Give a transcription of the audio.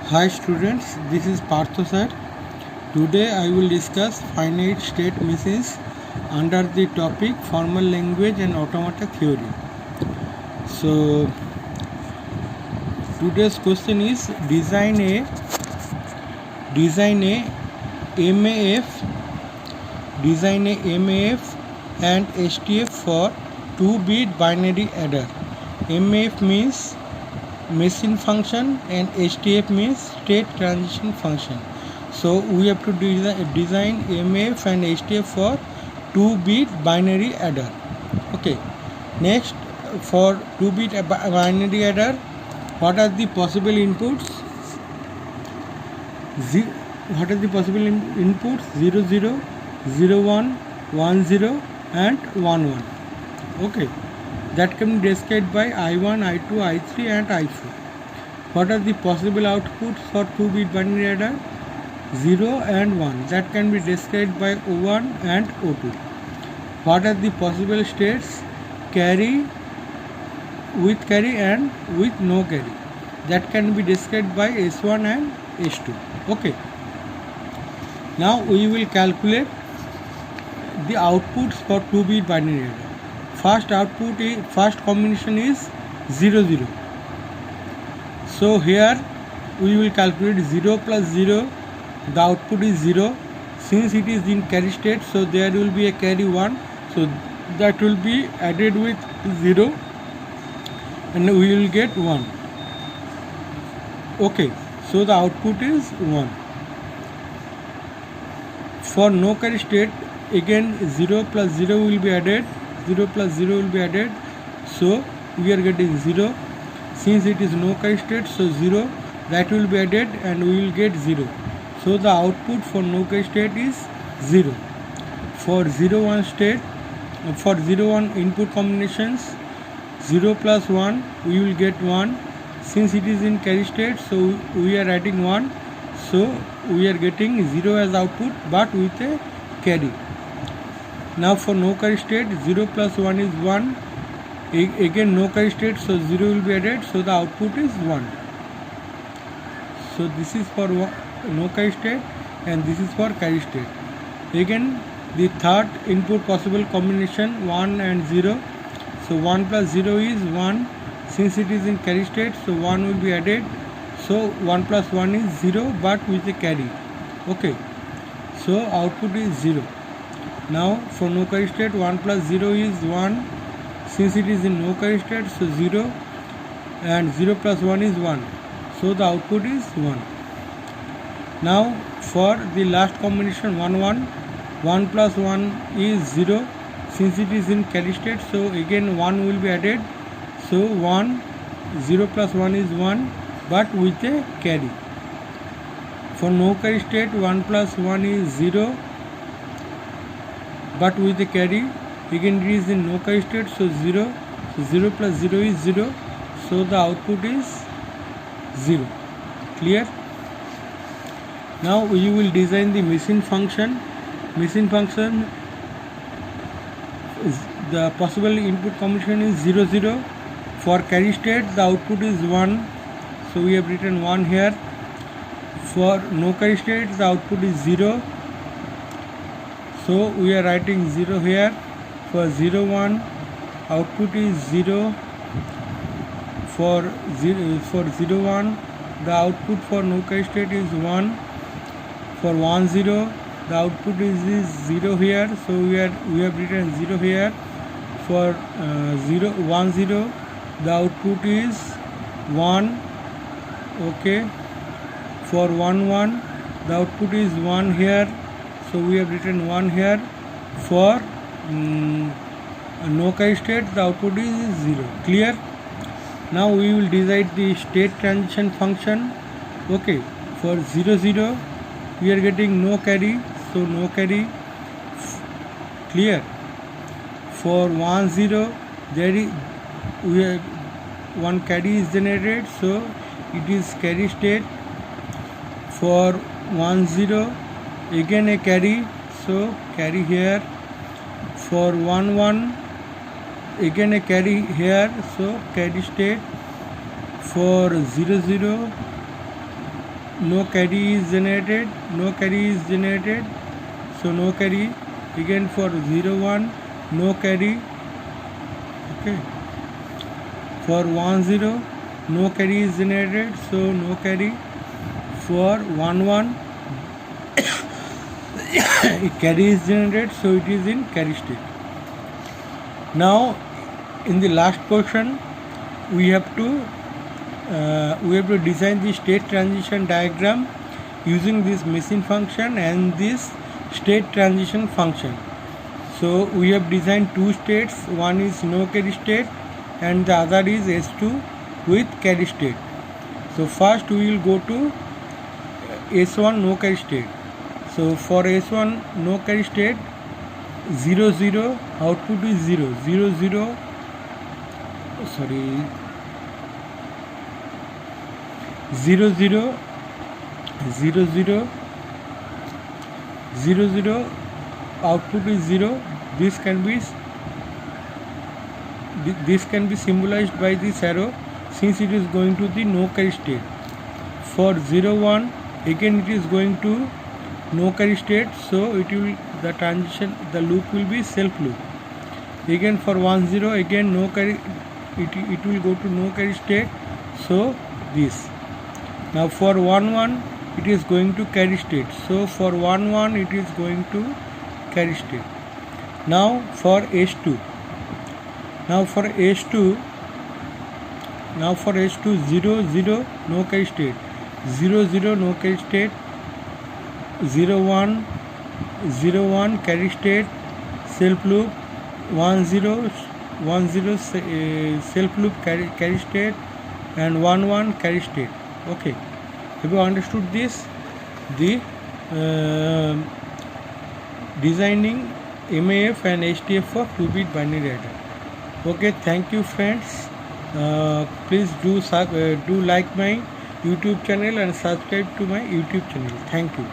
Hi students, this is Partho sir. Today I will discuss finite state machines under the topic formal language and automata theory. So today's question is design a MAF and STF for 2-bit binary adder. MAF means machine function and STF means state transition function. So we have to design MAF and STF for 2-bit binary adder. Okay. Next, for 2-bit binary adder, what are the possible inputs? What are the possible inputs? 0 0, 0 1, 1 0 and 1 1. Okay. That can be described by I1, I2, I3 and I4. What are the possible outputs for 2-bit binary adder? 0 and 1. That can be described by O1 and O2. What are the possible states? Carry, with carry and with no carry. That can be described by S1 and S2. Okay. Now we will calculate the outputs for 2-bit binary adder. First combination is 0 0. So here we will calculate 0 plus 0. The output is 0. Since it is in carry state, so there will be a carry 1. So that will be added with 0 and we will get 1. Okay. So the output is 1. For no carry state, again 0 plus 0 will be added. 0 plus 0 will be added, so we are getting 0. Since it is no carry state, so 0, that will be added and we will get 0. So the output for no carry state is 0. For 0 1 state, for 0 1 input combinations, 0 plus 1 we will get 1. Since it is in carry state, so we are adding 1, so we are getting 0 as output but with a carry. Now for no carry state, 0 plus 1 is 1. Again no carry state, so 0 will be added, so the output is 1. So this is for no carry state and this is for carry state. Again the third input possible combination 1 and 0. So 1 plus 0 is 1. Since it is in carry state, so 1 will be added. So 1 plus 1 is 0 but with a carry. Okay. So output is 0. Now for no carry state, 1 plus 0 is 1. Since it is in no carry state, so 0 and 0 plus 1 is 1. So the output is 1. Now for the last combination 1 1, 1 plus 1 is 0. Since it is in carry state, so again 1 will be added. So 1, 0 plus 1 is 1 but with a carry. For no carry state, 1 plus 1 is 0 but with a carry. Again it is in no carry state, so 0. So 0 plus 0 is 0. So the output is 0. Clear? Now we will design the machine function. Machine function is the possible input combination is 0 0. For carry state, the output is 1. So we have written 1 here. For no carry state, the output is 0. So we are writing 0 here. For 0 1, output is 0. For 0 1, the output for no carry state is 1. For 1 0, the output is 0 here. So we have written 0 here. For 1 0, the output is 1. Okay. For 1 1, the output is 1 here. So we have written 1 here. For no carry state, the output is 0. Clear? Now we will decide the state transition function. Okay. For 0 0, we are getting no carry, so no carry. Clear? For 1 0, one carry is generated, so it is carry state. For 1 0, again a carry, so carry here. For 1 1, again a carry here, so carry state. For 0 0, no carry is generated, no carry is generated, so no carry. Again for 0 1, no carry. Okay, for 1 0, no carry is generated, so no carry. For 1 1, carry is generated, so it is in carry state. Now in the last portion we have to design the state transition diagram using this machine function and this state transition function. So we have designed two states, one is no carry state and the other is S2 with carry state. So first we will go to S1 no carry state. So for S1 no carry state, 0 0 output is 0 0 0 sorry 0 0 0 0 0 0 output is 0. This can be symbolized by this arrow since it is going to the no carry state. For 0 1, again it is going to no carry state, so it will the loop will be self loop. Again for 1 0, again no carry, it will go to no carry state, so this. Now for 1 1, it is going to carry state, so for 1 1 it is going to carry state. Now for S2, now for S2 0 0 no carry state, 0 0 no carry state, 0 1 0 1 carry state, self loop, 1 0 1 0 self loop carry state, and 1 1 carry state. Okay, have you understood this? The designing MAF and HDF for 2-bit binary adder. Okay, thank you friends. Please do like my YouTube channel and subscribe to my YouTube channel. Thank you.